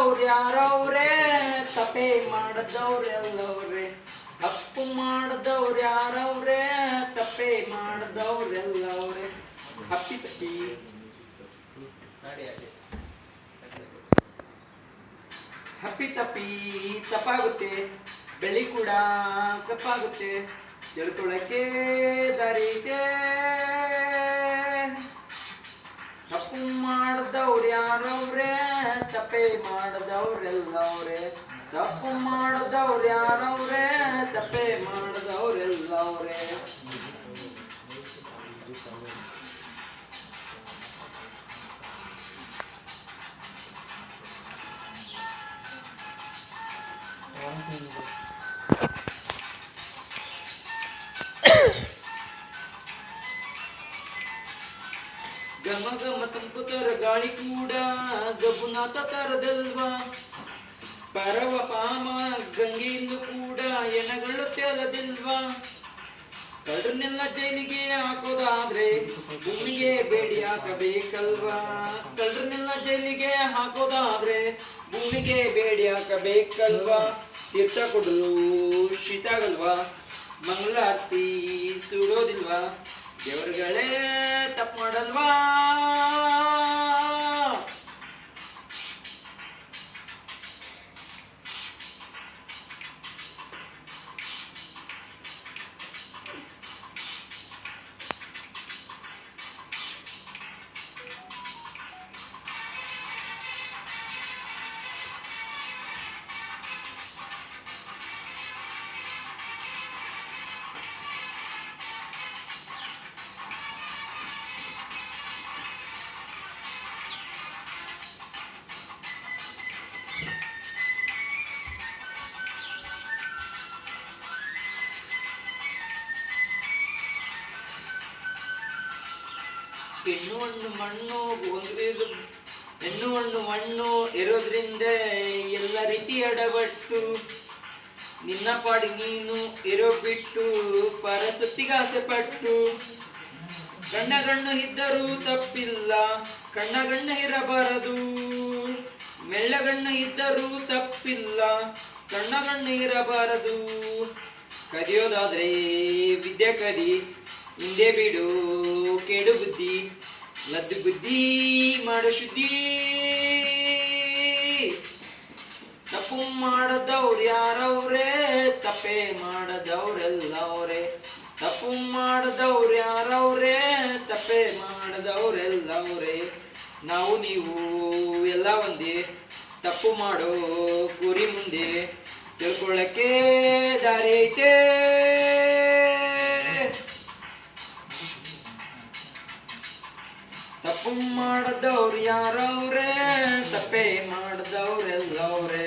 ಮಾಡದವ್ರು ಯಾರವ್ರೆ, ತಪ್ಪೆ ಮಾಡದವ್ರೆಲ್ಲವ್ರೆ. ತಪ್ಪು ಮಾಡದವ್ರು ಯಾರವ್ರೆ, ತಪ್ಪೆ ಮಾಡದವ್ರೆಲ್ಲವ್ರೆ. ಹಪ್ಪಿ ತಪ್ಪಿ ಹಪ್ಪಿ ತಪ್ಪಿ ತಪ್ಪಾಗುತ್ತೆ, ಬೆಳಿ ಕೂಡ ಕಪ್ಪಾಗುತ್ತೆ, ತಿಳ್ಕೊಳಕ್ಕೆ ದಾರಿ ಇದೆ. ತಪ್ಪು ಮಾಡದವ್ರು ಯಾರವ್ರೆ, ತಪ್ಪೆ ಮಾಡದವ್ರೆಲ್ಲವ್ರೆ. ತಪ್ಪು ಮಾಡದವ್ರು ಯಾರವ್ರೆ, ತಪ್ಪೆ ಮಾಡದವ್ರೆಲ್ಲವ್ರೆ. ಗಮ ಗಮ ತಂಪುತರ ಗಾಳಿ ಕೂಡ ಗಬ್ಬುನಾಥ ತರದಲ್ವಾ. ಪರವ ಪಾಮ ಗಂಗೆಯನ್ನು ಕೂಡ ಎಣಗಳು ತೆಲದಿಲ್ವಾ. ಕಳ್ಳರನ್ನೆಲ್ಲ ಜೈಲಿಗೆ ಹಾಕೋದಾದ್ರೆ ಭೂಮಿಗೆ ಬೇಡಿ ಹಾಕಬೇಕಲ್ವಾ. ಕಳ್ಳರನ್ನೆಲ್ಲ ಜೈಲಿಗೆ ಹಾಕೋದಾದ್ರೆ ಭೂಮಿಗೆ ಬೇಡಿ ಹಾಕಬೇಕಲ್ವಾ. ತೀರ್ಥ ಕೊಡಲು ಶೀತ ಆಗಲ್ವಾ, ಮಂಗಳಾರತಿ ಸುಡೋದಿಲ್ವಾ, ದೇವರುಗಳೇ ತಪ್ಪು ಮಾಡಲ್ವಾ. ಹೆಣ್ಣು ಹಣ್ಣು ಮಣ್ಣು ಇರೋದ್ರಿಂದ ಎಲ್ಲ ರೀತಿ ಎಡವಟ್ಟು. ನಿನ್ನ ಪಾಡಿ ನೀನು ಇರೋ ಬಿಟ್ಟು ಪರಸೊತ್ತಿಗಾಸೆ ಪಟ್ಟು. ಗಣ್ಣು ಇದ್ದರೂ ತಪ್ಪಿಲ್ಲ, ಕಣ್ಣಗಣ್ಣ ಇರಬಾರದು. ಮೆಳ್ಳಗಣ್ಣ ಇದ್ದರೂ ತಪ್ಪಿಲ್ಲ, ಕಣ್ಣಗಣ್ಣ ಇರಬಾರದು. ಕದಿಯೋದಾದ್ರೆ ವಿದ್ಯೆ ಕದಿ, ಹಿಂದೆ ಬಿಡು ಕೆಡು ಬುದ್ಧಿ. ಲದ್ದು ಬುದ್ಧಿ ಮಾಡು ಶುದ್ಧಿ. ತಪ್ಪು ಮಾಡದವ್ರು ಯಾರವ್ರೆ, ತಪ್ಪೆ ಮಾಡದವ್ರೆಲ್ಲವ್ರೆ. ತಪ್ಪು ಮಾಡದವ್ರು ಯಾರವ್ರೆ, ತಪ್ಪೆ ಮಾಡದವ್ರೆಲ್ಲವ್ರೆ. ನಾವು ನೀವು ಎಲ್ಲ ಒಂದೇ, ತಪ್ಪು ಮಾಡೋ ಗುರಿ ಮುಂದೆ, ತಿಳ್ಕೊಳ್ಳಕ್ಕೆ ದಾರಿ ಐತೆ. ತಪ್ಪು ಮಾಡದವ್ರು ಯಾರವ್ರೆ, ತಪ್ಪೆ ಮಾಡದವ್ರೆಲ್ಲವ್ರೆ.